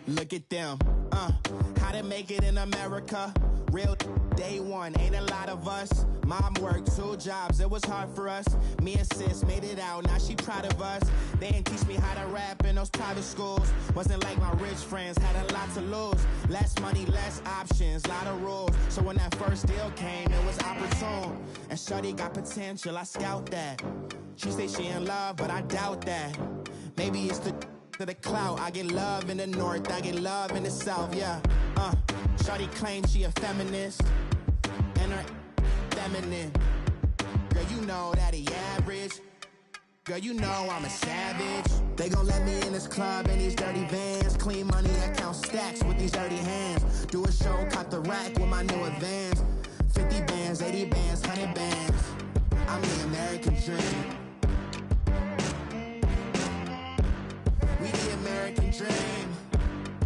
Look at them, how to make it in America. Real day one, ain't a lot of us. Mom worked 2 jobs, it was hard for us. Me and sis made it out, now she proud of us. They didn't teach me how to rap in those private schools. Wasn't like my rich friends, had a lot to lose. Less money, less options, lot of rules. So when that first deal came, it was opportune. And shorty got potential, I scout that. She say she in love, but I doubt that. Maybe it's to the clout. I get love in the north, I get love in the south, yeah. Shorty claims she a feminist, and her feminine. Girl, you know that he average. Girl, you know I'm a savage. They gon' let me in this club in these dirty vans. Clean money, I count stacks with these dirty hands. Do a show, caught the rack with my new advance. 50 bands, 80 bands, 100 bands. I'm the American dream. We the American dream.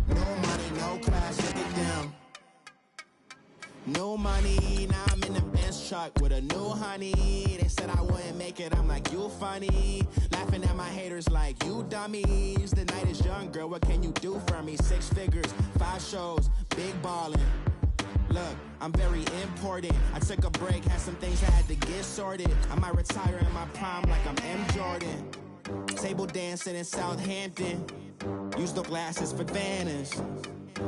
No money, no class, look at them. No money, now I'm in the Benz truck with a new honey. They said I wouldn't make it, I'm like, you funny. Laughing at my haters like, you dummies. The night is young, girl, what can you do for me? 6 figures, 5 shows, big ballin'. Look, I'm very important. I took a break, had some things I had to get sorted. I might retire in my prime like I'm M. Jordan. Table dancing in Southampton. Use the glasses for Vannas.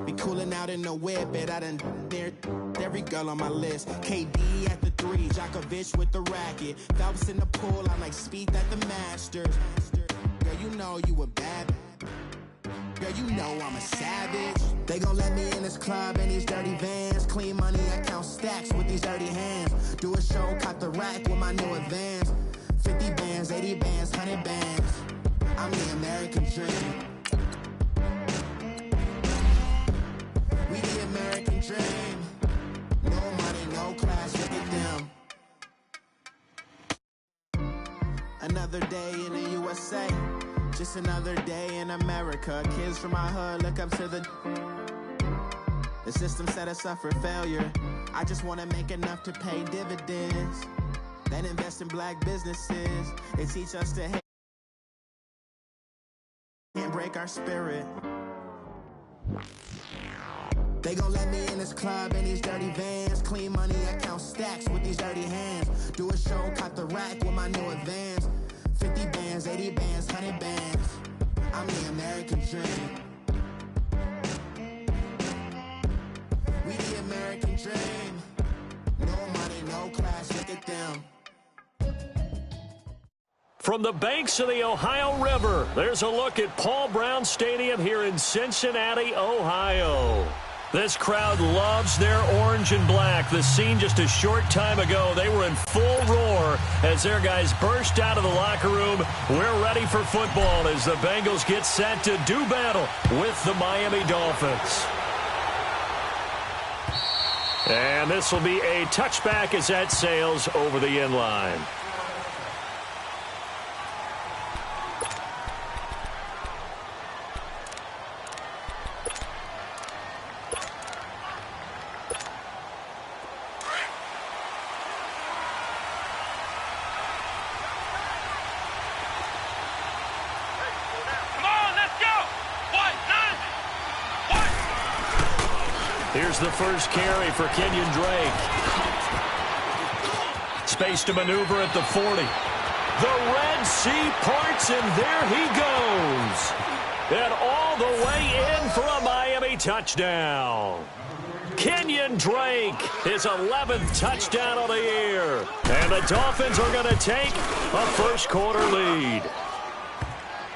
Be cooling out in the whip, but I done near every girl on my list. KD at the 3, Djokovic with the racket. Phelps in the pool, I'm like Speed at the Masters. Girl, you know you a bad. Girl, you know I'm a savage. They gon' let me in this club in these dirty vans. Clean money, I count stacks with these dirty hands. Do a show, caught the rack with my new advance. 50 bands, 80 bands, 100 bands. I'm the American dream. We the American dream. No money, no class, look at them. Another day in the USA. Just another day in America. Kids from my hood look up to the system set us up for failure. I just wanna make enough to pay dividends. Then invest in black businesses. They teach us to hate. Can't break our spirit. They gon' let me in this club in these dirty vans. Clean money, I count stacks with these dirty hands. Do a show, caught the rack with my new advance. 50 bands, 80 bands, 100 bands. I'm the American dream. We the American dream. No money, no class, look at them. From the banks of the Ohio River, there's a look at Paul Brown Stadium here in Cincinnati, Ohio. This crowd loves their orange and black. The scene just a short time ago, they were in full roar as their guys burst out of the locker room. We're ready for football as the Bengals get set to do battle with the Miami Dolphins. And this will be a touchback as that sails over the end line. Here's the first carry for Kenyon Drake. Space to maneuver at the 40. The Red Sea parts, and there he goes. And all the way in for a Miami touchdown. Kenyon Drake, his 11th touchdown of the year. And the Dolphins are going to take a first-quarter lead.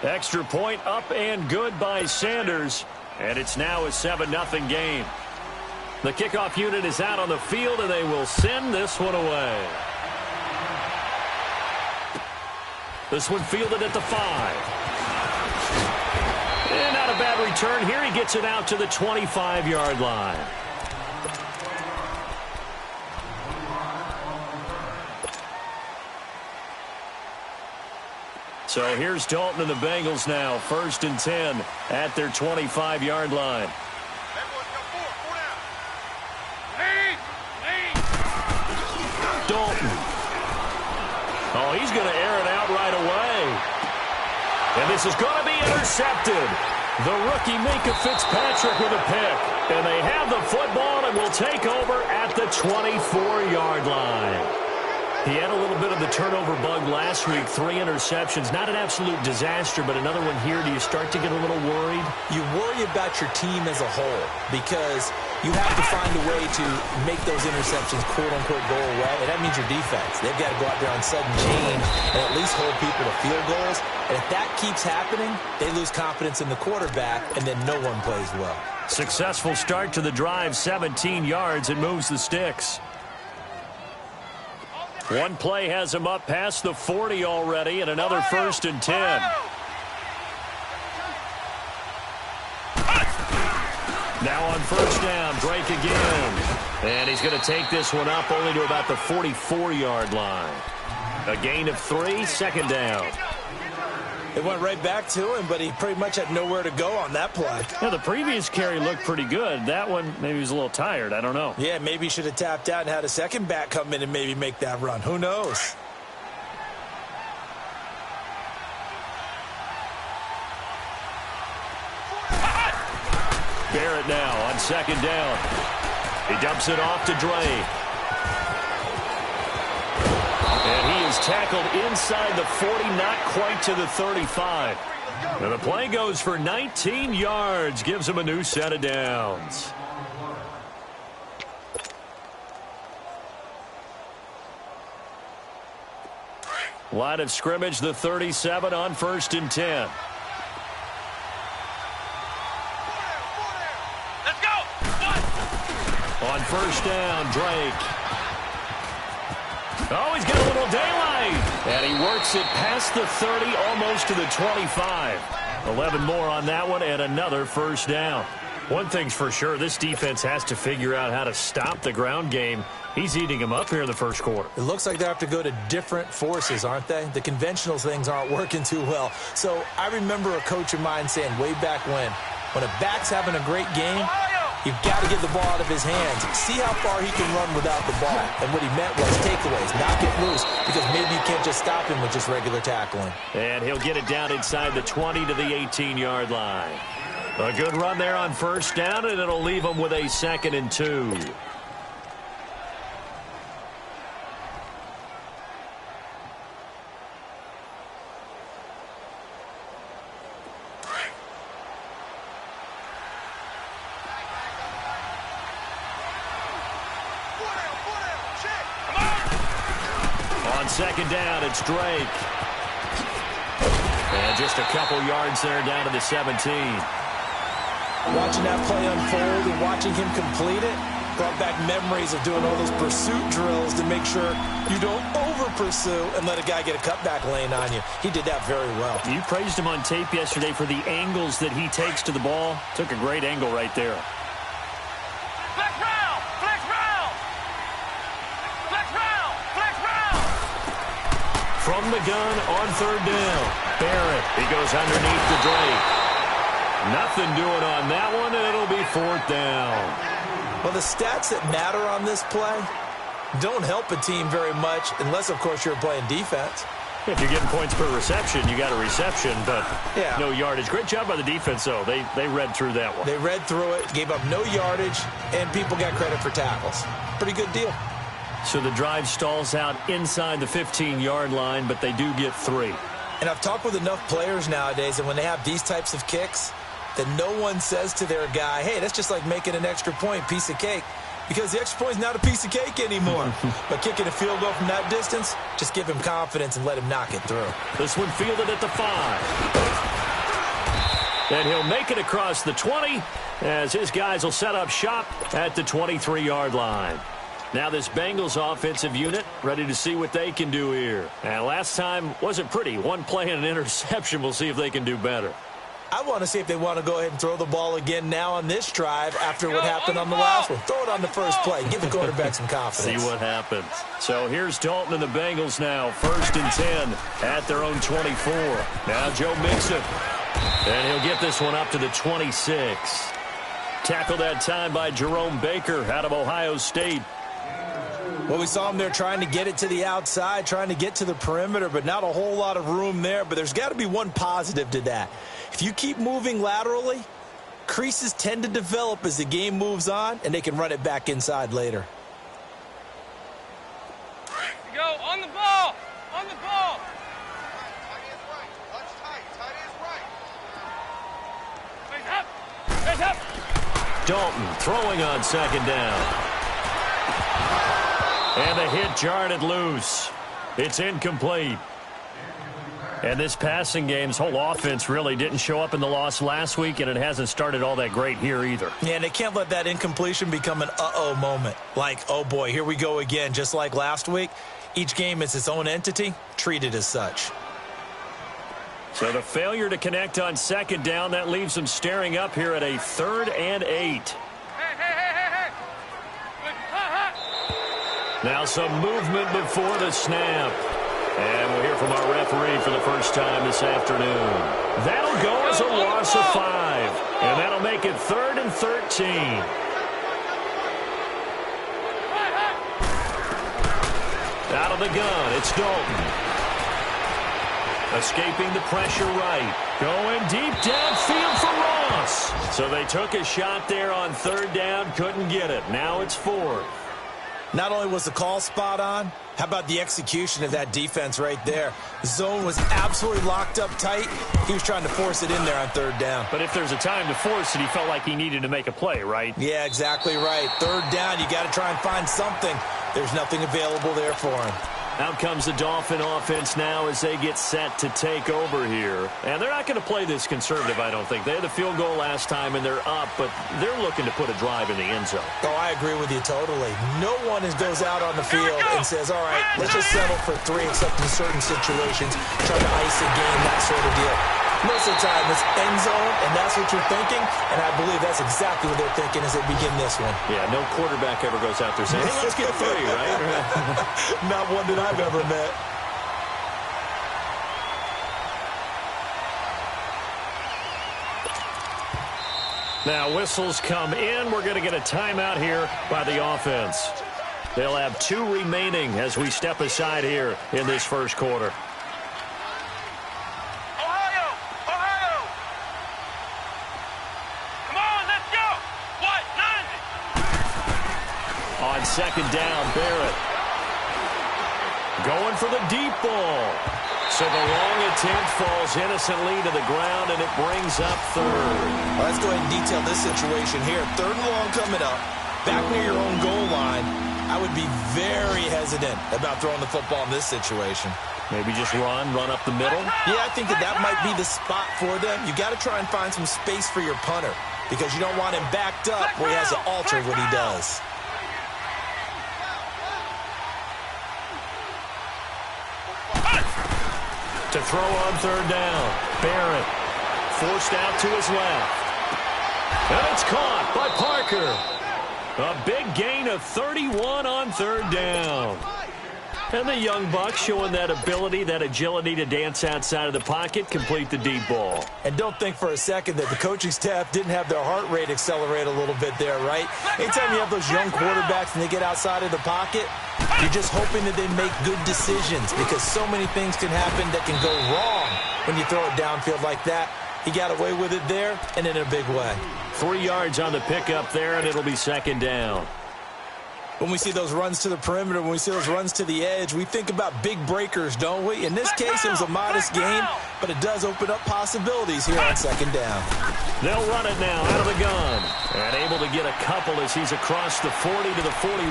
Extra point up and good by Sanders. And it's now a 7-0 game. The kickoff unit is out on the field, and they will send this one away. This one fielded at the 5. And not a bad return here. He gets it out to the 25-yard line. So here's Dalton and the Bengals now. 1st and 10 at their 25-yard line. Dalton. Oh, he's going to air it out right away. And this is going to be intercepted. The rookie Minka Fitzpatrick with a pick. And they have the football and will take over at the 24-yard line. He had a little bit of the turnover bug last week, 3 interceptions. Not an absolute disaster, but another one here. Do you start to get a little worried? You worry about your team as a whole because you have to find a way to make those interceptions, quote-unquote, go away, and that means your defense. They've got to go out there on sudden change and at least hold people to field goals. And if that keeps happening, they lose confidence in the quarterback, and then no one plays well. Successful start to the drive, 17 yards, and moves the sticks. One play has him up past the 40 already, and another 1st and 10. Now on 1st down, Drake again. And he's going to take this one up only to about the 44-yard line. A gain of 3, 2nd down. It went right back to him, but he pretty much had nowhere to go on that play. Yeah, the previous carry looked pretty good. That one, maybe he was a little tired. I don't know. Yeah, maybe he should have tapped out and had a second back come in and maybe make that run. Who knows? Barrett now on 2nd down. He dumps it off to Drake. And he is tackled inside the 40, not quite to the 35. And the play goes for 19 yards, gives him a new set of downs. Line of scrimmage, the 37 on 1st and 10. Let's go! On 1st down, Drake. Oh, he's got a little daylight. And he works it past the 30, almost to the 25. 11 more on that one, and another 1st down. One thing's for sure, this defense has to figure out how to stop the ground game. He's eating them up here in the 1st quarter. It looks like they have to go to different forces, aren't they? The conventional things aren't working too well. So I remember a coach of mine saying way back when a back's having a great game, you've got to get the ball out of his hands. See how far he can run without the ball. And what he meant was takeaways, not get loose, because maybe you can't just stop him with just regular tackling. And he'll get it down inside the 20 to the 18-yard line. A good run there on 1st down, and it'll leave him with a 2nd and 2. On 2nd down, it's Drake. And just a couple yards there down to the 17. Watching that play unfold and watching him complete it brought back memories of doing all those pursuit drills to make sure you don't over-pursue and let a guy get a cutback lane on you. He did that very well. You praised him on tape yesterday for the angles that he takes to the ball. Took a great angle right there. Flex round! Flex round! Flex round! Flex round! From the gun on 3rd down. Barrett, he goes underneath the Drake. Nothing doing on that one, and it'll be 4th down. Well, the stats that matter on this play don't help a team very much unless, of course, you're playing defense. If you're getting points per reception, you got a reception, but yeah, no yardage. Great job by the defense, though. They read through that one. They read through it, gave up no yardage, and people got credit for tackles. Pretty good deal. So the drive stalls out inside the 15-yard line, but they do get 3. And I've talked with enough players nowadays, and when they have these types of kicks, that no one says to their guy, hey, that's just like making an extra point, piece of cake. Because the extra point is not a piece of cake anymore. But kicking a field goal from that distance, just give him confidence and let him knock it through. This one fielded at the 5. And he'll make it across the 20 as his guys will set up shop at the 23-yard line. Now this Bengals offensive unit ready to see what they can do here. And last time wasn't pretty. One play and an interception. We'll see if they can do better. I want to see if they want to go ahead and throw the ball again now on this drive after what happened on the last one. Throw it on the first play. Give the quarterback some confidence. See what happens. So here's Dalton and the Bengals now. 1st and 10 at their own 24. Now Joe Mixon. And he'll get this one up to the 26. Tackled that time by Jerome Baker out of Ohio State. Well, we saw him there trying to get it to the outside, trying to get to the perimeter, but not a whole lot of room there. But there's got to be one positive to that. If you keep moving laterally, creases tend to develop as the game moves on, and they can run it back inside later. Go, on the ball! On the ball! Tight is right. Touch tight. Tight is right. Face up! Face up! Dalton throwing on second down. And the hit jarred it loose. It's incomplete. And this passing game's whole offense really didn't show up in the loss last week, and it hasn't started all that great here either. Yeah, and they can't let that incompletion become an uh-oh moment. Like, oh boy, here we go again, just like last week. Each game is its own entity, treated as such. So the failure to connect on second down, that leaves them staring up here at a 3rd and 8. Hey! Now some movement before the snap. And we'll hear from our referee for the first time this afternoon. That'll go as a loss of 5. And that'll make it 3rd and 13. Out of the gun, it's Dalton. Escaping the pressure right. Going deep downfield for Ross. So they took a shot there on 3rd down, couldn't get it. Now it's 4th. Not only was the call spot on, how about the execution of that defense right there? The zone was absolutely locked up tight. He was trying to force it in there on 3rd down. But if there's a time to force it, he felt like he needed to make a play, right? Yeah, exactly right. 3rd down, you got to try and find something. There's nothing available there for him. Out comes the Dolphin offense now as they get set to take over here. And they're not going to play this conservative, I don't think. They had the field goal last time, and they're up, but they're looking to put a drive in the end zone. Oh, I agree with you totally. No one goes out on the field and says, all right, let's just settle for 3, except in certain situations, try to ice a game, that sort of deal. Most of the time, it's end zone, and that's what you're thinking, and I believe that's exactly what they're thinking as they begin this one. Yeah, no quarterback ever goes out there saying, hey, let's get 3, right? Not one that I've ever met. Now, whistles come in. We're going to get a timeout here by the offense. They'll have 2 remaining as we step aside here in this first quarter. On second down, Barrett. Going for the deep ball. So the long attempt falls innocently to the ground, and it brings up 3rd. Well, let's go ahead and detail this situation here. 3rd and long coming up. Back near your own goal line. I would be very hesitant about throwing the football in this situation. Maybe just run up the middle? Yeah, I think that might be the spot for them. You got to try and find some space for your punter because you don't want him backed up where he has to alter what he does. To throw on 3rd down. Barrett forced out to his left. And it's caught by Parker. A big gain of 31 on 3rd down. And the young buck showing that ability, that agility to dance outside of the pocket, complete the deep ball. And don't think for a second that the coaching staff didn't have their heart rate accelerate a little bit there, right? Anytime you have those young quarterbacks and they get outside of the pocket, you're just hoping that they make good decisions because so many things can happen that can go wrong when you throw it downfield like that. He got away with it there and in a big way. 3 yards on the pickup there, and it'll be second down. When we see those runs to the perimeter, when we see those runs to the edge, we think about big breakers, don't we? In this case, it was a modest gain, but it does open up possibilities here on second down. They'll run it now out of the gun. And able to get a couple as he's across the 40 to the 41.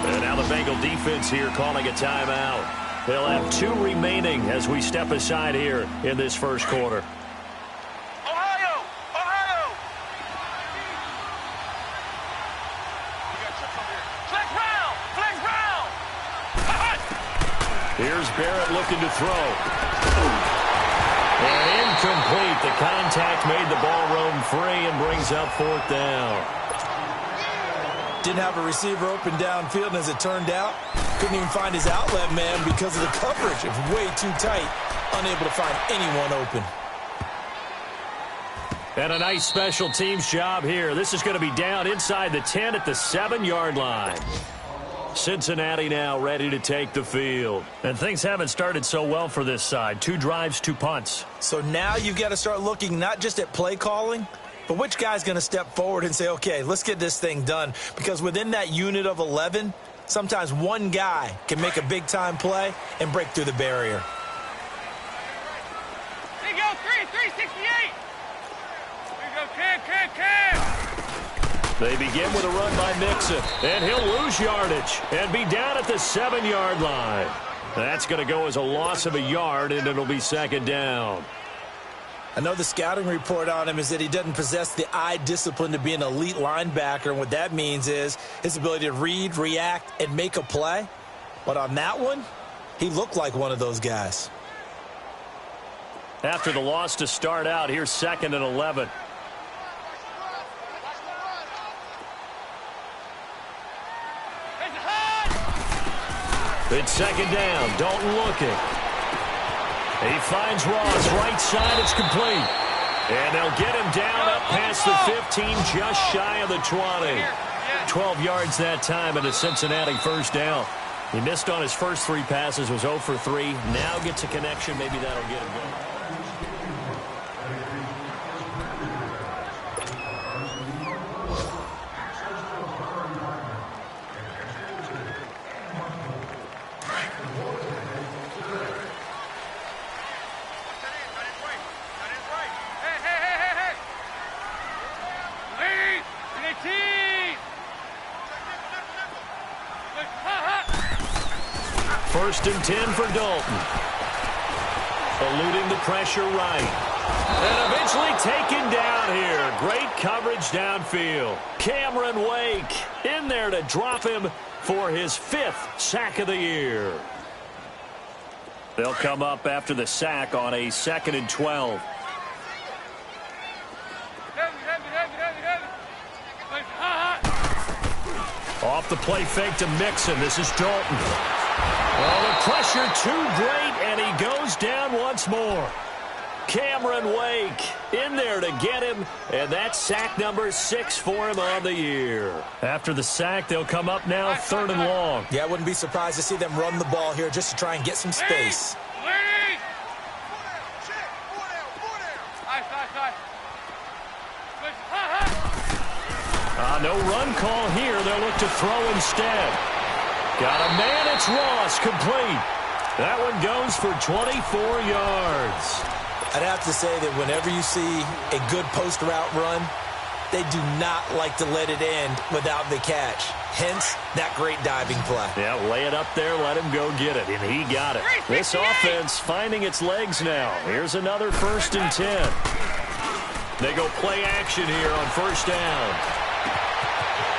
And now the Bengal defense here calling a timeout. They'll have 2 remaining as we step aside here in this first quarter. Here's Barrett looking to throw. And incomplete. The contact made the ball roam free and brings up 4th down. Didn't have a receiver open downfield, and as it turned out, couldn't even find his outlet man because of the coverage. It was way too tight. Unable to find anyone open. And a nice special teams job here. This is going to be down inside the 10 at the 7-yard line. Cincinnati now ready to take the field. And things haven't started so well for this side. 2 drives, 2 punts. So now you've got to start looking not just at play calling, but which guy's going to step forward and say, okay, let's get this thing done. Because within that unit of 11, sometimes one guy can make a big-time play and break through the barrier. There you go, 368. There you go, Cam. They begin with a run by Mixon, and he'll lose yardage and be down at the 7-yard line. That's going to go as a loss of a yard, and it'll be second down. I know the scouting report on him is that he doesn't possess the eye discipline to be an elite linebacker, and what that means is his ability to read, react, and make a play. But on that one, he looked like one of those guys. After the loss to start out, here's 2nd and 11. It's second down. Dalton looking. He finds Ross. Right side. It's complete. And they'll get him down up past the 15, just shy of the 20. 12 yards that time, and a Cincinnati first down. He missed on his first 3 passes, was 0 for 3. Now gets a connection. Maybe that'll get him going. First and 10 for Dalton. Eluding the pressure right. And eventually taken down here. Great coverage downfield. Cameron Wake in there to drop him for his 5th sack of the year. They'll come up after the sack on a 2nd and 12. Off the play fake to Mixon. This is Dalton. Well, the pressure too great, and he goes down once more. Cameron Wake in there to get him, and that's sack number 6 for him on the year. After the sack, they'll come up now 3rd and long. Yeah, I wouldn't be surprised to see them run the ball here just to try and get some space. No run call here. They'll look to throw instead. Got a man. It's Ross. Complete. That one goes for 24 yards. I'd have to say that whenever you see a good post route run, they do not like to let it end without the catch. Hence, that great diving play. Yeah, lay it up there, let him go get it, and he got it. This offense finding its legs now. Here's another 1st and 10. They go play action here on 1st down.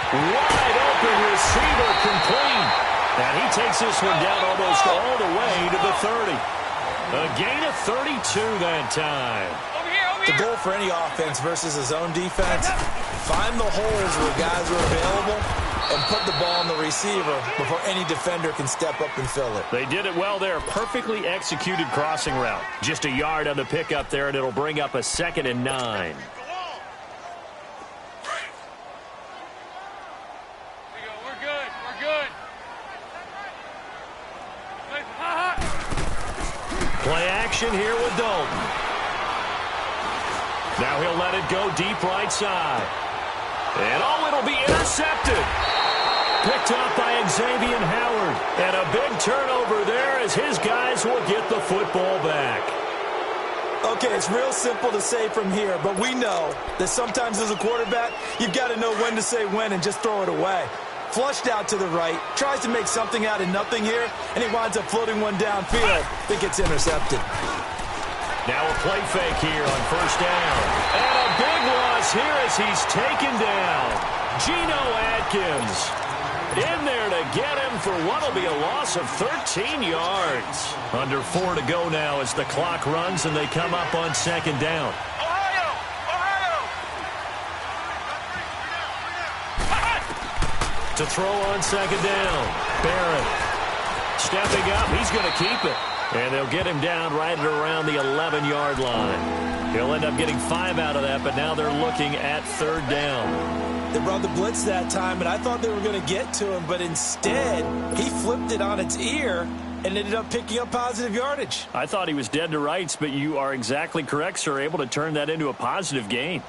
Wide open receiver complete. And he takes this one down almost all the way to the 30. A gain of 32 that time. The goal for any offense versus a zone defense, find the holes where guys are available and put the ball on the receiver before any defender can step up and fill it. They did it well there. Perfectly executed crossing route. Just a yard on the pickup there, and it'll bring up a 2nd and 9. Play action here with Dalton. Now he'll let it go deep right side. And it'll be intercepted. Picked up by Xavier Howard. And a big turnover there as his guys will get the football back. Okay, it's real simple to say from here, but we know that sometimes as a quarterback, you've got to know when to say when and just throw it away. Flushed out to the right, tries to make something out of nothing here, and he winds up floating one downfield that gets intercepted. Now a play fake here on 1st down. And a big loss here as he's taken down. Geno Atkins in there to get him for what will be a loss of 13 yards. Under 4 to go now as the clock runs and they come up on 2nd down. To throw on 2nd down. Barrett stepping up. He's going to keep it. And they'll get him down right at around the 11-yard line. He'll end up getting 5 out of that, but now they're looking at 3rd down. They brought the blitz that time, and I thought they were going to get to him, but instead, he flipped it on its ear and ended up picking up positive yardage. I thought he was dead to rights, but you are exactly correct, sir, able to turn that into a positive gain.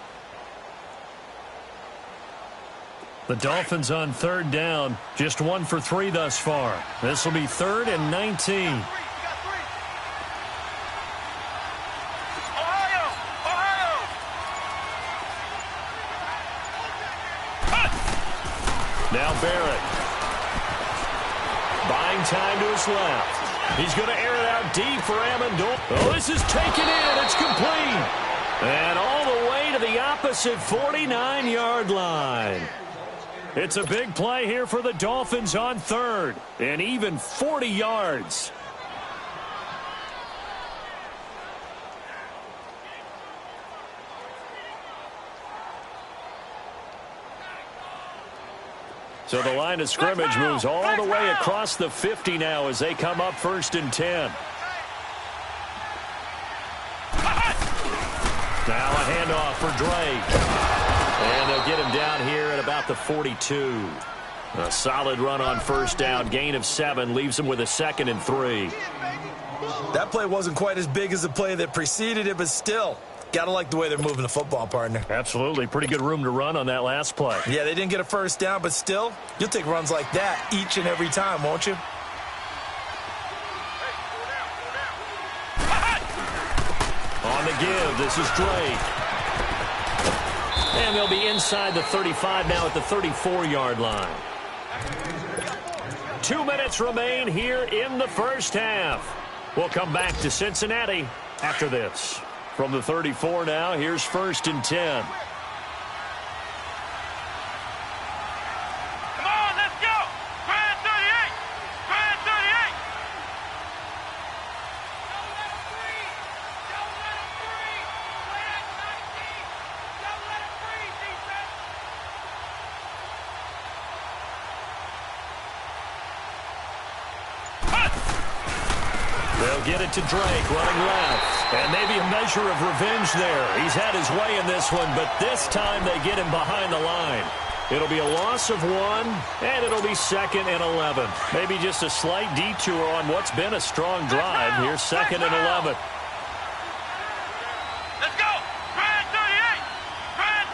The Dolphins on 3rd down, just 1 for 3 thus far. This will be 3rd and 19. Now Barrett. Buying time to his left. He's going to air it out deep for Amendola. Oh, this is taken in. It's complete. And all the way to the opposite 49-yard line. It's a big play here for the Dolphins on 3rd. And even 40 yards. So the line of scrimmage moves all the way across the 50 now as they come up 1st and 10. Now a handoff for Drake. And they'll get him down here at about the 42. A solid run on 1st down. Gain of 7 leaves him with a 2nd and 3. That play wasn't quite as big as the play that preceded it, but still, gotta like the way they're moving the football, partner. Absolutely. Pretty good room to run on that last play. Yeah, they didn't get a 1st down, but still, you'll take runs like that each and every time, won't you? On the give, this is Drake. And they'll be inside the 35 now at the 34-yard line. 2 minutes remain here in the 1st half. We'll come back to Cincinnati after this. From the 34 now, here's 1st and 10. Come on, let's go. Grand 38. Grand 38. Don't let him free. Play at 19. Don't let him free, defense. They'll get it to Drake, running left. And maybe a measure of revenge there. He's had his way in this one, but this time they get him behind the line. It'll be a loss of 1, and it'll be 2nd and 11. Maybe just a slight detour on what's been a strong drive. Here's 2nd and 11. Let's go. Grand 38. Grand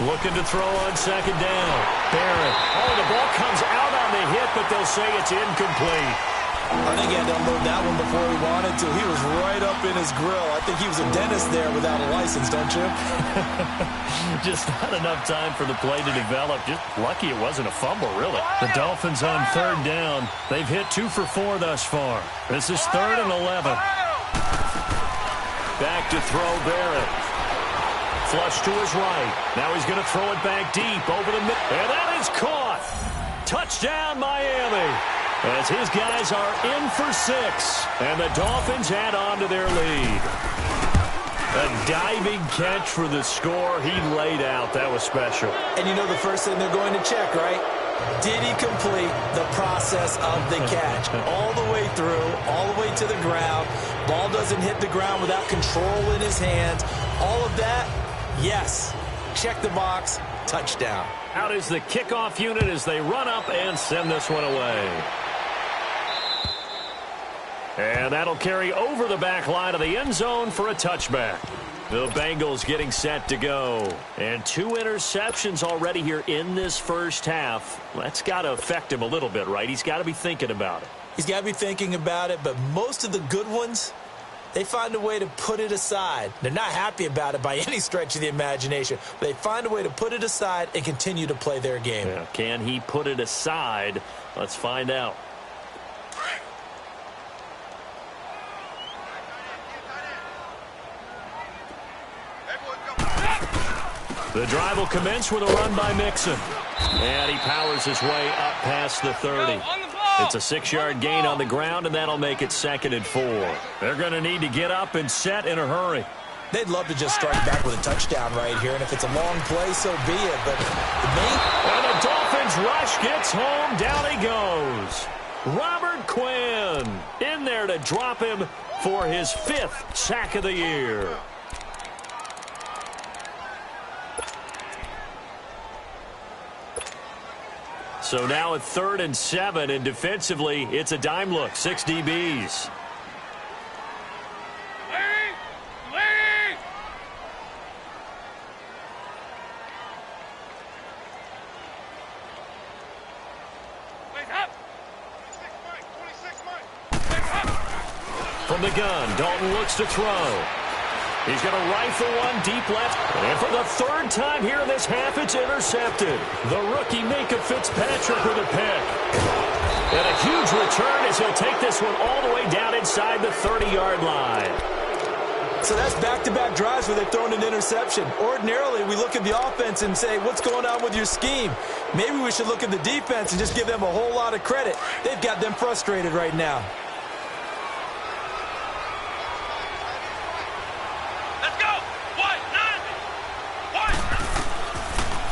38. Looking to throw on 2nd down. Barrett. Oh, the ball comes out on the hit, but they'll say it's incomplete. I think he had to unload that one before he wanted to. He was right up in his grill. I think he was a dentist there without a license, don't you? Just not enough time for the play to develop. Just lucky it wasn't a fumble, really. The Dolphins on 3rd down. They've hit 2 for 4 thus far. This is 3rd and 11. Back to throw Barrett. Flush to his right. Now he's going to throw it back deep over the middle. And that is caught. Touchdown, Miami. As his guys are in for 6. And the Dolphins add on to their lead. A diving catch for the score. He laid out. That was special. And you know the first thing they're going to check, right? Did he complete the process of the catch? All the way through, all the way to the ground. Ball doesn't hit the ground without control in his hands. All of that, yes. Check the box. Touchdown. Out is the kickoff unit as they run up and send this one away. And that'll carry over the back line of the end zone for a touchback. The Bengals getting set to go. And 2 interceptions already here in this 1st half. That's got to affect him a little bit, right? He's got to be thinking about it. He's got to be thinking about it, but most of the good ones, they find a way to put it aside. They're not happy about it by any stretch of the imagination. But they find a way to put it aside and continue to play their game. Yeah. Can he put it aside? Let's find out. The drive will commence with a run by Mixon. And he powers his way up past the 30. It's a 6-yard gain on the ground, and that'll make it 2nd and 4. They're going to need to get up and set in a hurry. They'd love to just strike back with a touchdown right here, and if it's a long play, so be it. But the main... And the Dolphins rush gets home. Down he goes. Robert Quinn in there to drop him for his 5th sack of the year. So now at 3rd and 7, and defensively, it's a dime look, 6 DBs. From the gun, Dalton looks to throw. He's going to rifle one deep left. And for the 3rd time here in this half, it's intercepted. The rookie Minka Fitzpatrick with a pick. And a huge return as he'll take this one all the way down inside the 30-yard line. So that's back-to-back drives where they've thrown an interception. Ordinarily, we look at the offense and say, what's going on with your scheme? Maybe we should look at the defense and just give them a whole lot of credit. They've got them frustrated right now.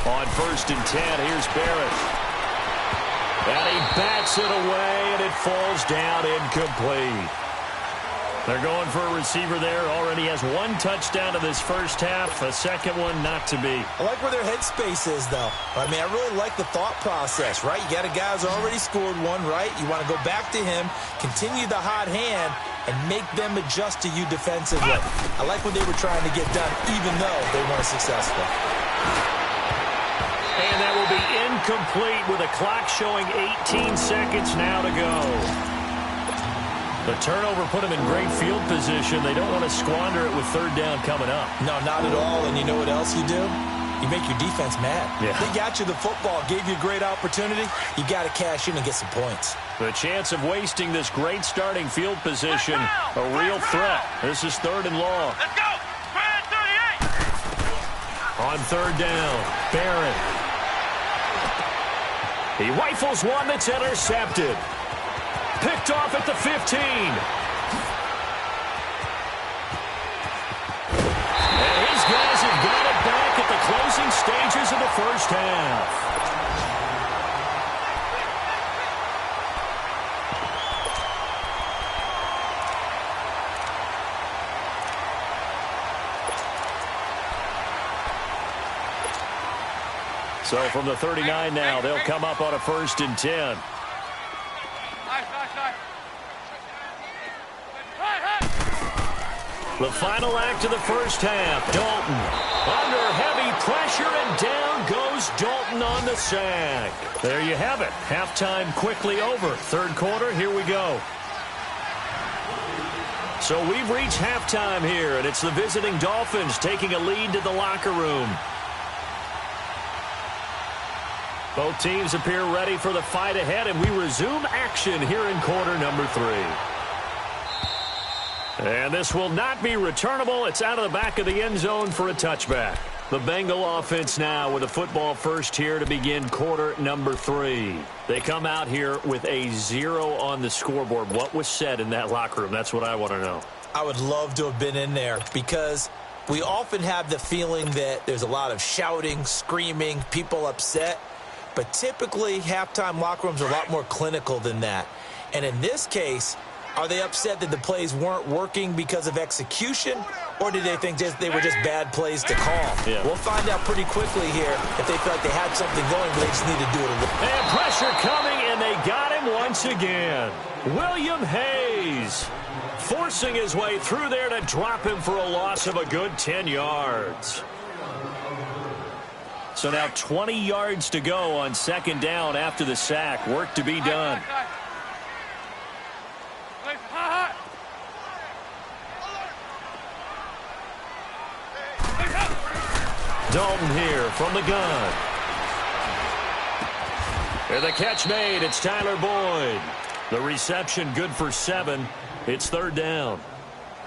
On 1st and 10, here's Barrett. And he bats it away, and it falls down incomplete. They're going for a receiver there. Already has 1 touchdown in this first half. A second one not to be. I like where their headspace is, though. I mean, I really like the thought process, right? You got a guy who's already scored one, right? You want to go back to him, continue the hot hand, and make them adjust to you defensively. I like what they were trying to get done, even though they weren't successful. And that will be incomplete with a clock showing 18 seconds now to go. The turnover put them in great field position. They don't want to squander it with 3rd down coming up. No, not at all. And you know what else you do? You make your defense mad. Yeah. They got you the football, gave you a great opportunity. You got to cash in and get some points. The chance of wasting this great starting field position, a real threat. This is 3rd and long. Let's go! 38! On 3rd down, Barrett. He rifles one that's intercepted. Picked off at the 15. And his guys have got it back at the closing stages of the first half. So from the 39 now, they'll come up on a 1st and 10. The final act of the first half, Dalton under heavy pressure, and down goes Dalton on the sack. There you have it. Halftime quickly over. 3rd quarter, here we go. So we've reached halftime here, and it's the visiting Dolphins taking a lead to the locker room. Both teams appear ready for the fight ahead, and we resume action here in quarter number 3. And this will not be returnable. It's out of the back of the end zone for a touchback. The Bengal offense now with a football first here to begin quarter number 3. They come out here with a 0 on the scoreboard. What was said in that locker room? That's what I want to know. I would love to have been in there because we often have the feeling that there's a lot of shouting, screaming, people upset. But typically, halftime locker rooms are a lot more clinical than that. And in this case, are they upset that the plays weren't working because of execution, or did they think they were just bad plays to call? Yeah. We'll find out pretty quickly here if they feel like they had something going, but they just need to do it a little. And pressure coming, and they got him once again. William Hayes forcing his way through there to drop him for a loss of a good 10 yards. So now 20 yards to go on 2nd down after the sack. Work to be done. Dalton here from the gun. And the catch made. It's Tyler Boyd. The reception good for 7. It's 3rd down.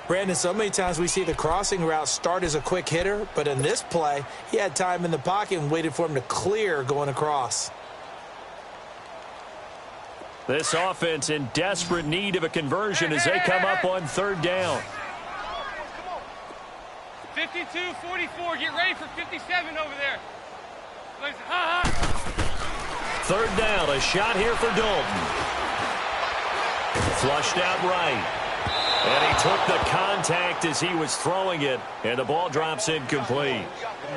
Brandon, so many times we see the crossing route start as a quick hitter, but in this play, he had time in the pocket and waited for him to clear going across. This offense in desperate need of a conversion as they come up on 3rd down. 52-44. Get ready for 57 over there. 3rd down. A shot here for Dalton. Flushed out right. And he took the contact as he was throwing it, and the ball drops incomplete.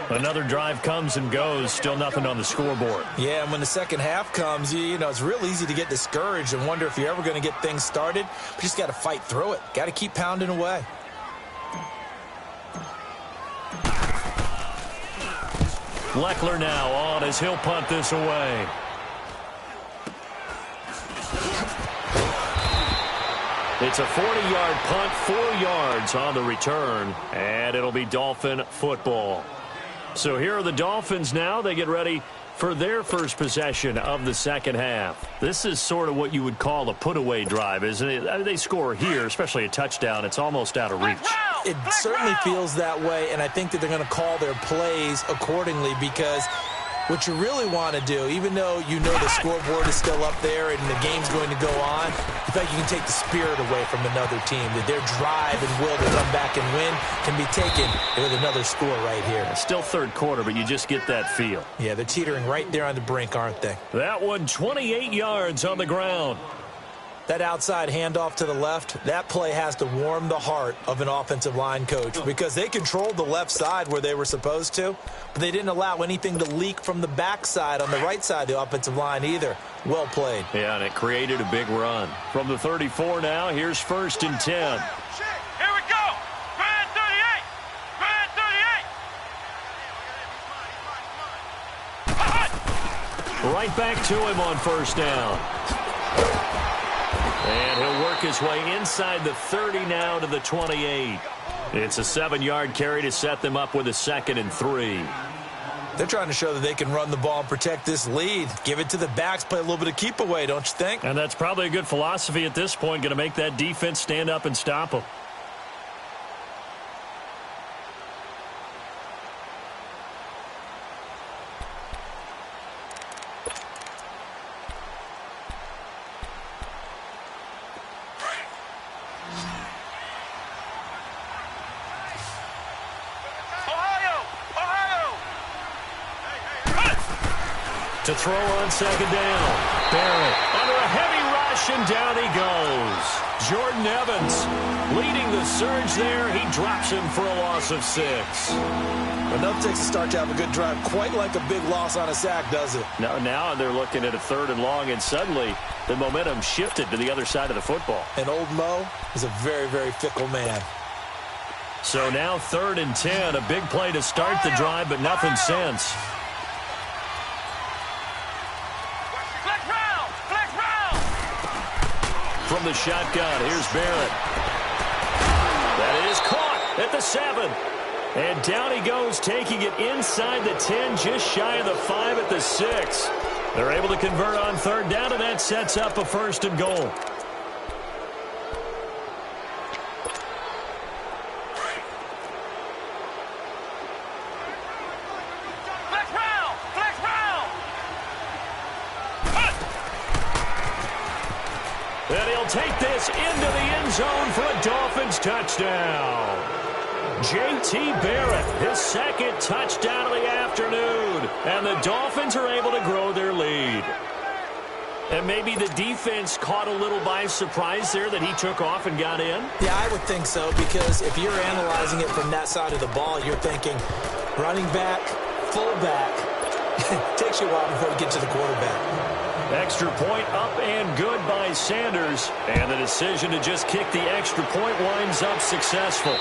Another drive comes and goes, still nothing on the scoreboard. Yeah, and when the second half comes, you know, it's real easy to get discouraged and wonder if you're ever going to get things started. But you just got to fight through it. Got to keep pounding away. Leckler now on as he'll punt this away. It's a 40-yard punt, 4 yards on the return, and it'll be Dolphin football. So here are the Dolphins now. They get ready for their first possession of the second half. This is sort of what you would call a put-away drive, isn't it? I mean, they score here, especially a touchdown. It's almost out of reach. It certainly feels that way, and I think that they're going to call their plays accordingly because what you really want to do, even though you know the scoreboard is still up there and the game's going to go on, you feel like you can take the spirit away from another team, that their drive and will to come back and win can be taken with another score right here. It's still third quarter, but you just get that feel. Yeah, they're teetering right there on the brink, aren't they? That one, 28 yards on the ground. That outside handoff to the left, that play has to warm the heart of an offensive line coach because they controlled the left side where they were supposed to, but they didn't allow anything to leak from the backside on the right side of the offensive line either. Well played. Yeah, and it created a big run. From the 34 now, here's 1st and 10. Here we go. Grand 38. Grand 38. Right back to him on 1st down. And he'll work his way inside the 30 now to the 28. It's a 7-yard carry to set them up with a 2nd and 3. They're trying to show that they can run the ball and protect this lead. Give it to the backs, play a little bit of keep away, don't you think? And that's probably a good philosophy at this point, going to make that defense stand up and stop them. To throw on 2nd down. Barrett under a heavy rush, and down he goes. Jordan Evans leading the surge there. He drops him for a loss of 6. Enough takes a start to have a good drive. Quite like a big loss on a sack, does it? Now they're looking at a 3rd and long, and suddenly the momentum shifted to the other side of the football. And old Mo is a very, very fickle man. So now 3rd and 10. A big play to start the drive, but nothing since. From the shotgun, here's Barrett. That is caught at the 7. And down he goes, taking it inside the 10, just shy of the 5 at the 6. They're able to convert on 3rd down, and that sets up a 1st and goal. And he'll take this into the end zone for a Dolphins touchdown. J.T. Barrett, his 2nd touchdown of the afternoon. And the Dolphins are able to grow their lead. And maybe the defense caught a little by surprise there that he took off and got in? Yeah, I would think so, because if you're analyzing it from that side of the ball, you're thinking running back, fullback. It takes you a while before you get to the quarterback. Extra point up and good by Sanders. And the decision to just kick the extra point winds up successful.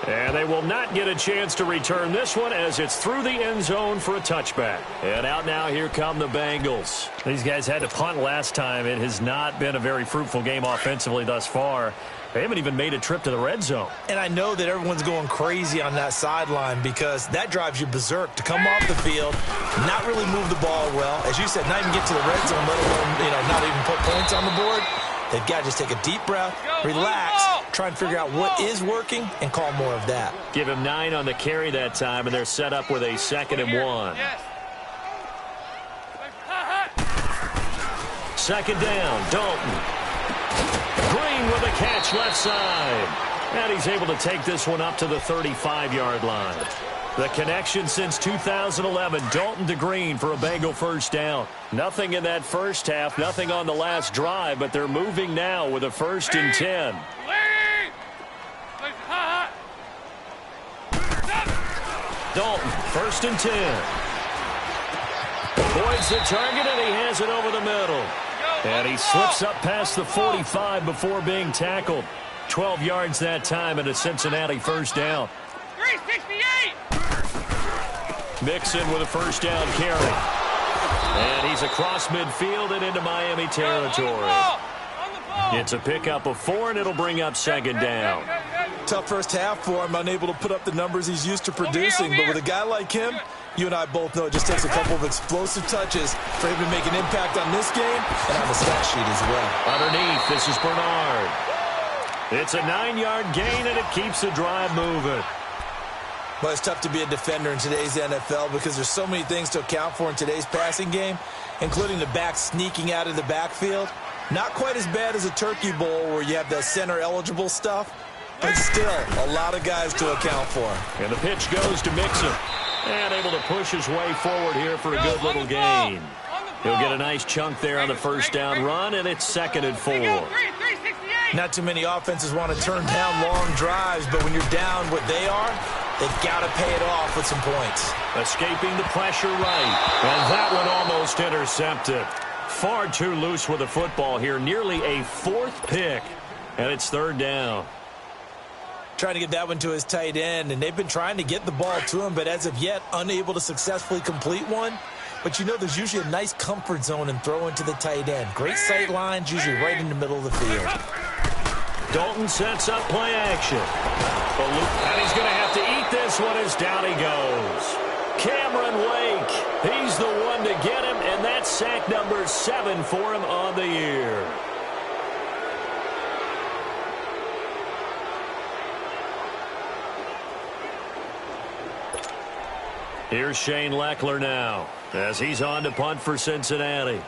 And they will not get a chance to return this one as it's through the end zone for a touchback. And out now, here come the Bengals. These guys had to punt last time. It has not been a very fruitful game offensively thus far. They haven't even made a trip to the red zone. And I know that everyone's going crazy on that sideline because that drives you berserk to come off the field, not really move the ball well. As you said, not even get to the red zone, let alone, not even put points on the board. They've got to just take a deep breath, relax, try and figure out what is working, and call more of that. Give him 9 on the carry that time, and they're set up with a 2nd and 1. 2nd down, Dalton. Green with a catch left side. And he's able to take this one up to the 35-yard line. The connection since 2011, Dalton to Green for a Bengal first down. Nothing in that first half, nothing on the last drive, but they're moving now with a 1st and 10. Dalton, 1st and 10. Avoids the target, and he has it over the middle. And he slips up past the 45 before being tackled. 12 yards that time and a Cincinnati first down. 368. Mixon with a first down carry. And he's across midfield and into Miami territory. It's a pickup of 4, and it'll bring up 2nd down. Tough first half for him, unable to put up the numbers he's used to producing. But with a guy like him, you and I both know it just takes a couple of explosive touches for him to make an impact on this game and on the stat sheet as well. Underneath, this is Bernard. It's a 9-yard gain, and it keeps the drive moving. But it's tough to be a defender in today's NFL because there's so many things to account for in today's passing game, including the back sneaking out of the backfield. Not quite as bad as a Turkey Bowl where you have the center-eligible stuff, but still a lot of guys to account for. And the pitch goes to Mixon. And able to push his way forward here for a good little gain. He'll get a nice chunk there on the first down run, and it's 2nd and 4. Not too many offenses want to turn down long drives, but when you're down what they are, they've got to pay it off with some points. Escaping the pressure right. And that one almost intercepted. Far too loose with the football here. Nearly a 4th pick. And it's 3rd down. Trying to get that one to his tight end, and they've been trying to get the ball to him, but as of yet, unable to successfully complete one. But you know there's usually a nice comfort zone and throw into the tight end. Great sight lines, usually right in the middle of the field. Dalton sets up play action. And he's going to have to eat this one as down he goes. Cameron Wake, he's the one to get him, and that's sack number 7 for him on the year. Here's Shane Leckler now as he's on to punt for Cincinnati.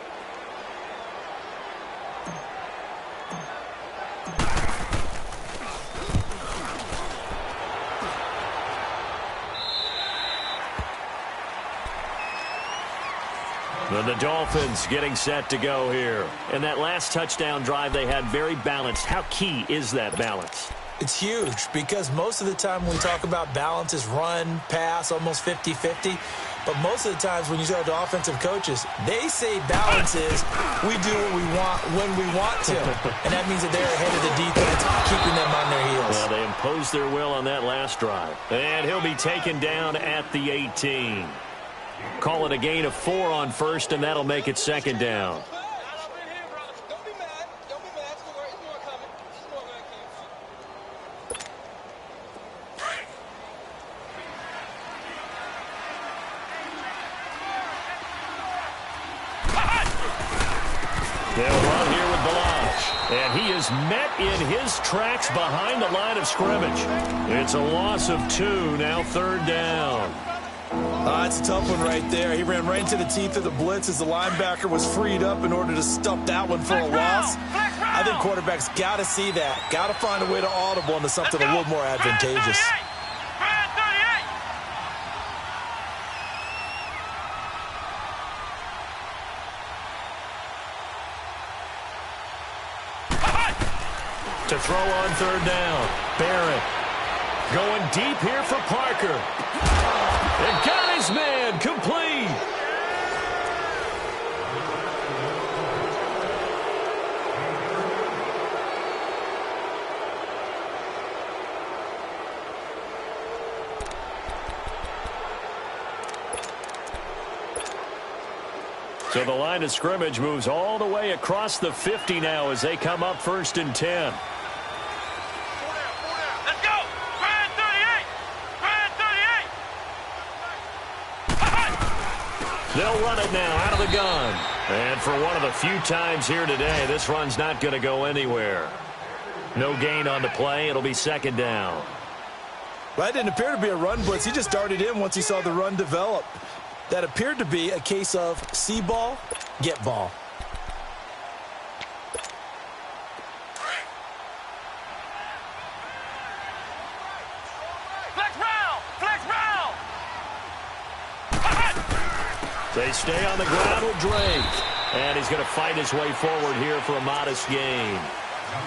The Dolphins getting set to go here. And that last touchdown drive they had very balanced. How key is that balance? It's huge because most of the time when we talk about balance is run, pass, almost 50-50. But most of the times when you talk to offensive coaches, they say balance is we do what we want when we want to. And that means that they're ahead of the defense, keeping them on their heels. Well, they imposed their will on that last drive. And he'll be taken down at the 18. Call it a gain of 4 on 1st, and that'll make it 2nd down. They'll run here with Balazs. And he is met in his tracks behind the line of scrimmage. It's a loss of 2, now 3rd down. It's a tough one right there. He ran right into the teeth of the blitz as the linebacker was freed up in order to stuff that one for a loss. I think quarterbacks got to see that. Got to find a way to audible into something a little more advantageous. To throw on 3rd down. Barrett going deep here for Parker. And got his man complete. So the line of scrimmage moves all the way across the 50 now as they come up 1st and 10. They'll run it now out of the gun. And for one of the few times here today, this run's not going to go anywhere. No gain on the play. It'll be 2nd down. Well, that didn't appear to be a run blitz. He just darted in once he saw the run develop. That appeared to be a case of see ball, get ball. Flex round! Flex round! They stay on the ground with Drake. And he's going to fight his way forward here for a modest gain.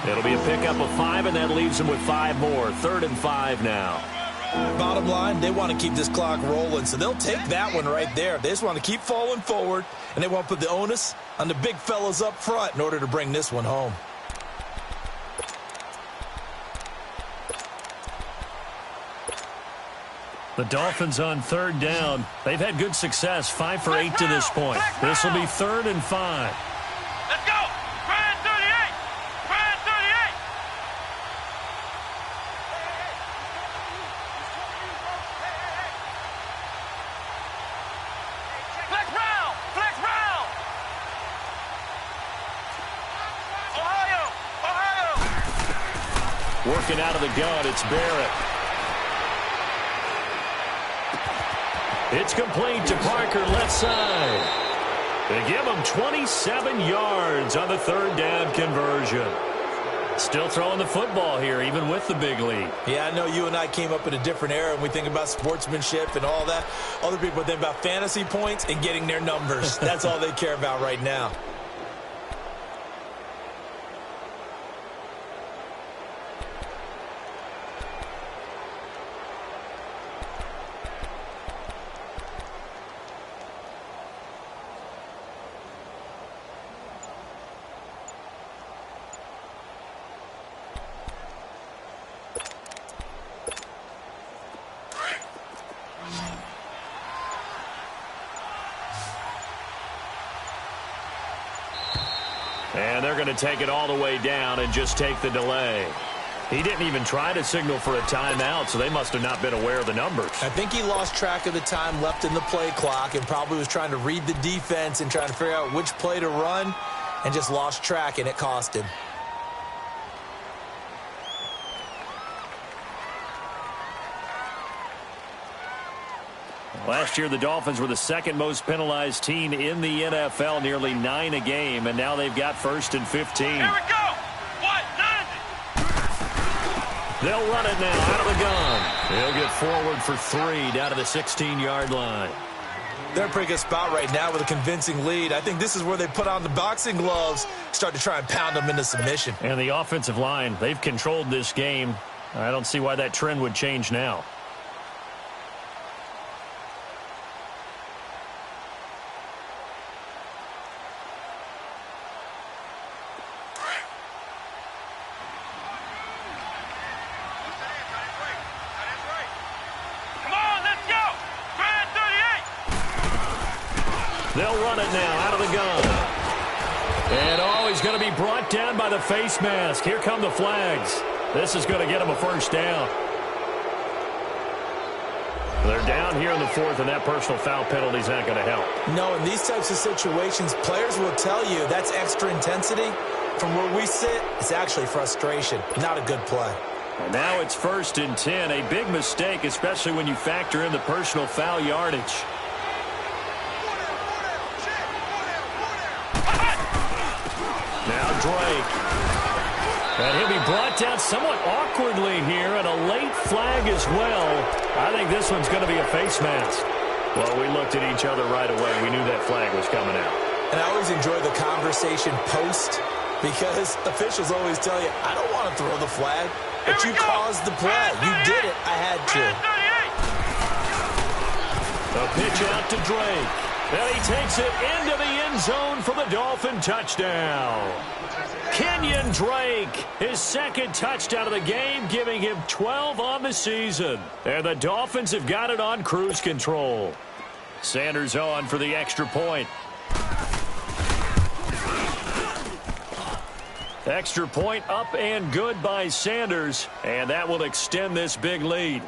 It'll be a pickup of 5, and that leaves him with 5 more. 3rd and 5 now. Bottom line, they want to keep this clock rolling, so they'll take that one right there. They just want to keep falling forward, and they want to put the onus on the big fellas up front in order to bring this one home. The Dolphins on 3rd down. They've had good success, 5 for 8 to this point. This will be 3rd and 5. Let's go! Brian 38! Brian 38! Flex round! Flex round! Ohio! Ohio! Working out of the gun, it's Barrett. It's complete to Parker, left side. They give him 27 yards on the 3rd down conversion. Still throwing the football here, even with the big lead. Yeah, I know you and I came up in a different era, and we think about sportsmanship and all that. Other people think about fantasy points and getting their numbers. That's all they care about right now. And they're going to take it all the way down and just take the delay. He didn't even try to signal for a timeout, so they must have not been aware of the numbers. I think he lost track of the time left in the play clock and probably was trying to read the defense and trying to figure out which play to run and just lost track, and it cost him. Last year, the Dolphins were the 2nd most penalized team in the NFL, nearly 9 a game, and now they've got 1st and 15. Here we go! What? 90! They'll run it now out of the gun. They'll get forward for 3 down to the 16-yard line. They're in a pretty good spot right now with a convincing lead. I think this is where they put on the boxing gloves, start to try and pound them into submission. And the offensive line, they've controlled this game. I don't see why that trend would change now. They'll run it now out of the gun. And oh, he's going to be brought down by the face mask. Here come the flags. This is going to get him a 1st down. They're down here in the 4th, and that personal foul penalty is not going to help. No, in these types of situations, players will tell you that's extra intensity. From where we sit, it's actually frustration. Not a good play. And now it's 1st and 10. A big mistake, especially when you factor in the personal foul yardage. Now Drake. And he'll be brought down somewhat awkwardly here, and a late flag as well. I think this one's going to be a face mask. Well, we looked at each other right away. We knew that flag was coming out. And I always enjoy the conversation post, because officials always tell you, I don't want to throw the flag, but you caused the play. You did it. I had to. A pitch out to Drake. And he takes it into the end zone for the Dolphin touchdown. Kenyon Drake, his 2nd touchdown of the game, giving him 12 on the season. And the Dolphins have got it on cruise control. Sanders on for the extra point. Extra point up and good by Sanders, and that will extend this big lead.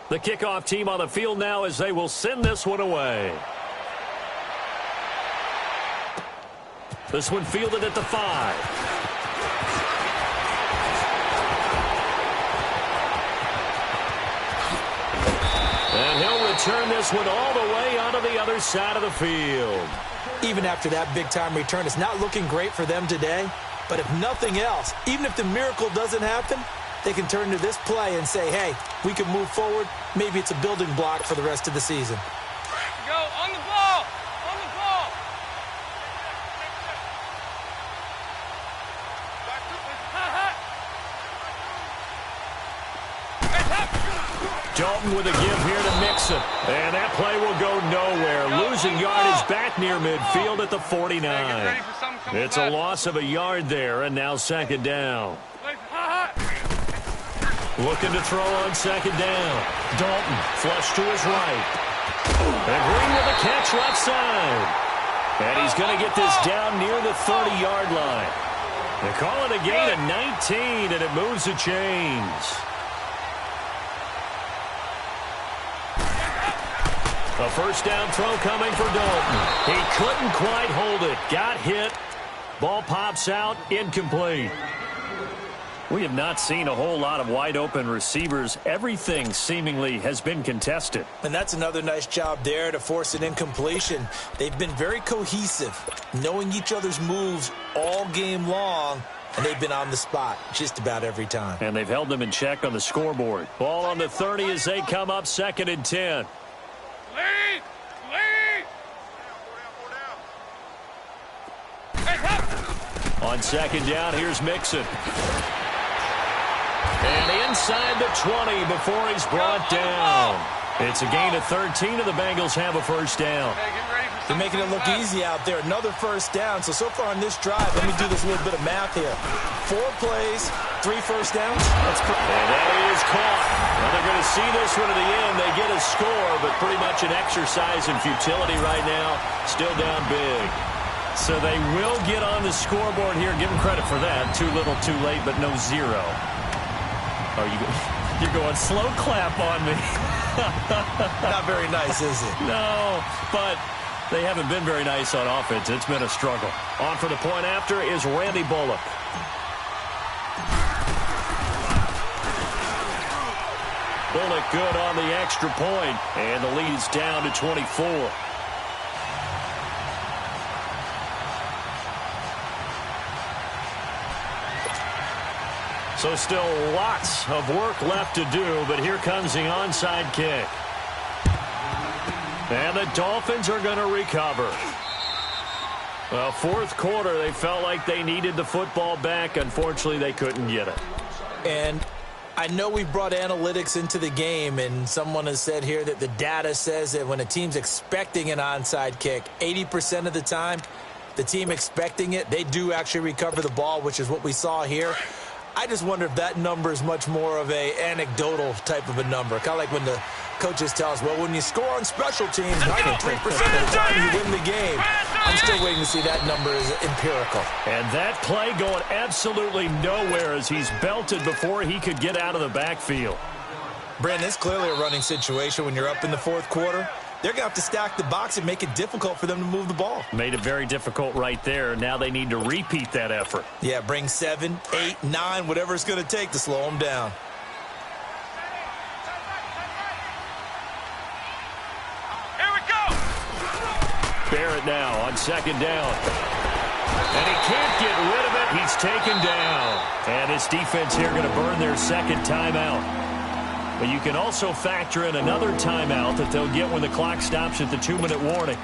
The kickoff team on the field now as they will send this one away. This one fielded at the 5. And he'll return this one all the way onto the other side of the field. Even after that big-time return, it's not looking great for them today. But if nothing else, even if the miracle doesn't happen, they can turn to this play and say, hey, we can move forward. Maybe it's a building block for the rest of the season. Go on the ball. On the ball. Dalton with a give here to Mixon. And that play will go nowhere. Losing yardage back near midfield at the 49. It's a loss of a yard there, and now second down. Looking to throw on second down. Dalton flush to his right. And Green with a catch left side. And he's going to get this down near the 30-yard line. They call it a gain of 19, and it moves the chains. A first down throw coming for Dalton. He couldn't quite hold it. Got hit. Ball pops out. Incomplete. We have not seen a whole lot of wide-open receivers. Everything seemingly has been contested. And that's another nice job there to force an incompletion. They've been very cohesive, knowing each other's moves all game long, and they've been on the spot just about every time. And they've held them in check on the scoreboard. Ball on the 30 as they come up second and 10. Lead! Lead! On second down, here's Mixon. And inside the 20 before he's brought down. It's a gain of 13, and the Bengals have a first down. They're making it look easy out there. Another first down. So far on this drive, let me do this little bit of math here. 4 plays, 3 first downs. That's and that is caught. Well, they're going to see this one to the end. They get a score, but pretty much an exercise in futility right now. Still down big. So they will get on the scoreboard here. Give them credit for that. Too little, too late, but no 0. Oh, you're going slow clap on me. not very nice, is it? No, but they haven't been very nice on offense. It's been a struggle. On for the point after is Randy Bullock. Bullock good on the extra point, and the lead's down to 24. So still lots of work left to do, but here comes the onside kick. And the Dolphins are going to recover. Well, fourth quarter, they felt like they needed the football back. Unfortunately, they couldn't get it. And I know we brought analytics into the game, and someone has said here that the data says that when a team's expecting an onside kick, 80% of the time, the team expecting it, they do actually recover the ball, which is what we saw here. I just wonder if that number is much more of a anecdotal type of a number. Kind of like when the coaches tell us, well, when you score on special teams, 93% of the time you win the game. I'm still waiting to see that number is empirical. And that play going absolutely nowhere as he's belted before he could get out of the backfield. Brandon, it's clearly a running situation when you're up in the fourth quarter. They're going to have to stack the box and make it difficult for them to move the ball. Made it very difficult right there. Now they need to repeat that effort. Yeah, bring 7, 8, 9, whatever it's going to take to slow them down. Here we go! Barrett now on second down. And he can't get rid of it. He's taken down. And his defense here going to burn their second timeout. But you can also factor in another timeout that they'll get when the clock stops at the 2-minute warning.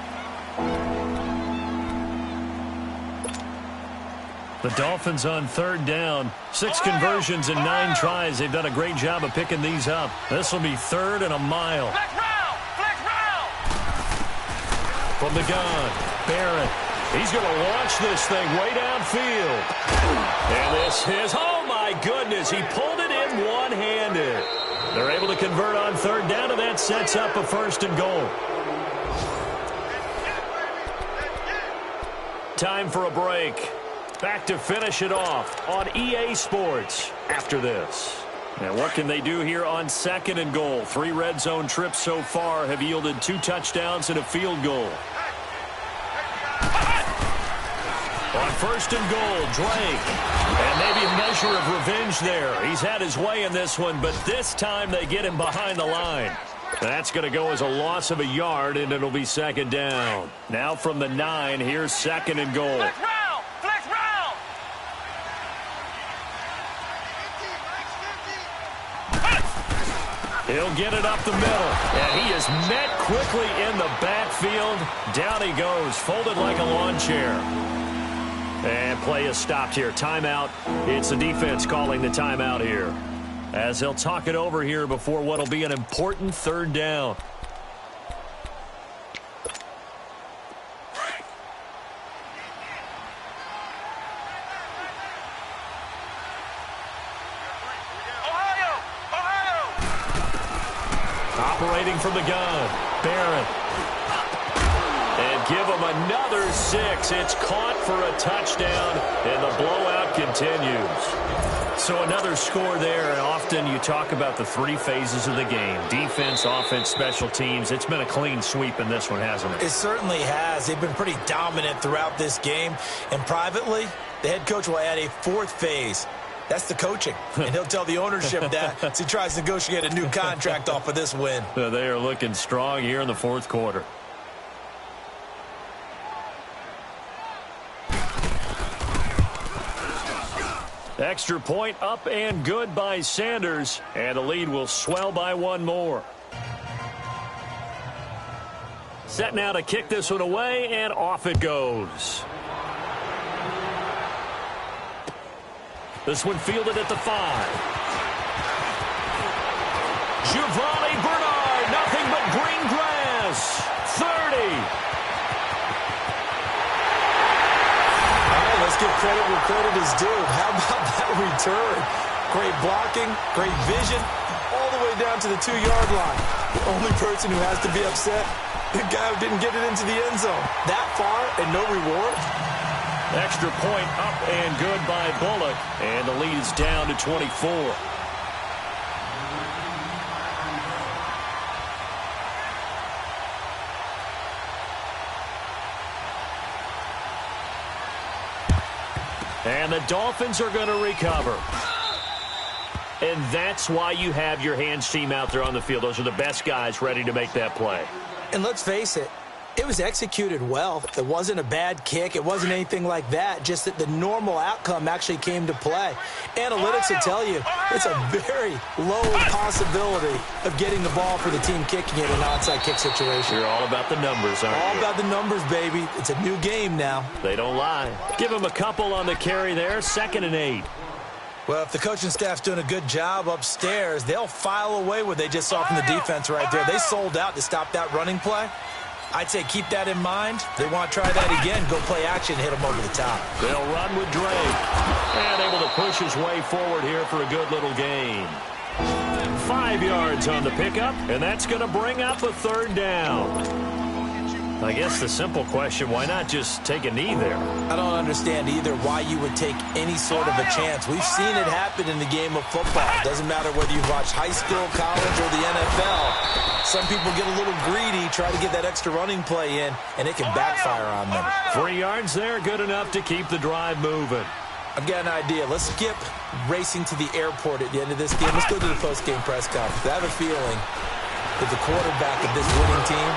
The Dolphins on third down. 6 conversions in 9 tries. They've done a great job of picking these up. This will be 3rd and a mile. Flex round! Flex round! From the gun, Barrett. He's going to launch this thing way downfield. And this is, oh my goodness, he pulled it in one-handed. They're able to convert on third down, and that sets up a 1st and goal. Time for a break. Back to finish it off on EA Sports after this. And what can they do here on 2nd and goal? 3 red zone trips so far have yielded 2 touchdowns and a field goal. On 1st and goal, Drake. And maybe a measure of revenge there. He's had his way in this one, but this time they get him behind the line. That's going to go as a loss of a yard, and it'll be 2nd down. Now from the 9, here's 2nd and goal. Flex round! Flex round! He'll get it up the middle. And he is met quickly in the backfield. Down he goes, folded like a lawn chair. And play is stopped here. Timeout. It's the defense calling the timeout here, as they'll talk it over here before what will be an important 3rd down. Operating from the gun, Barrett. And give him another 6. It's caught for a touchdown, and the blowout continues. So another score there, and often you talk about the 3 phases of the game. Defense, offense, special teams. It's been a clean sweep in this one, hasn't it? It certainly has. They've been pretty dominant throughout this game. And privately, the head coach will add a 4th phase. That's the coaching. And he'll tell the ownership that as he tries to negotiate a new contract off of this win. They are looking strong here in the 4th quarter. Extra point up and good by Sanders, and the lead will swell by 1 more. Set now to kick this one away, and off it goes. This one fielded at the 5. Giovanni Bernard, nothing but green grass. 30. Let's give credit where credit is due. How about that return? Great blocking, great vision, all the way down to the 2-yard line. The only person who has to be upset, the guy who didn't get it into the end zone. That far and no reward? Extra point up and good by Bullock, and the lead is down to 24. And the Dolphins are going to recover. And that's why you have your hands team out there on the field. Those are the best guys ready to make that play. And let's face it, it was executed well. It wasn't a bad kick. It wasn't anything like that. Just that the normal outcome actually came to play. Analytics will tell you it's a very low possibility of getting the ball for the team kicking it in an onside kick situation. You're all about the numbers, aren't you? All about the numbers, baby. It's a new game now. They don't lie. Give them a couple on the carry there. 2nd and 8. Well, if the coaching staff's doing a good job upstairs, they'll file away what they just saw from the defense right there. They sold out to stop that running play. I'd say keep that in mind. They want to try that again. Go play action, hit them over the top. They'll run with Drake. And able to push his way forward here for a good little gain. 5 yards on the pickup, and that's going to bring up a 3rd down. I guess the simple question, why not just take a knee there? I don't understand either why you would take any sort of a chance. We've seen it happen in the game of football. It doesn't matter whether you watch high school, college, or the NFL. Some people get a little greedy, try to get that extra running play in, and it can backfire on them. 3 yards there, good enough to keep the drive moving. I've got an idea. Let's skip racing to the airport at the end of this game. Let's go to the post-game press conference. I have a feeling that the quarterback of this winning team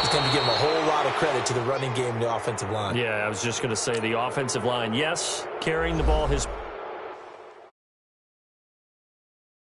is going to give him a whole lot of credit to the running game and the offensive line. Yeah, I was just going to say the offensive line, yes, carrying the ball has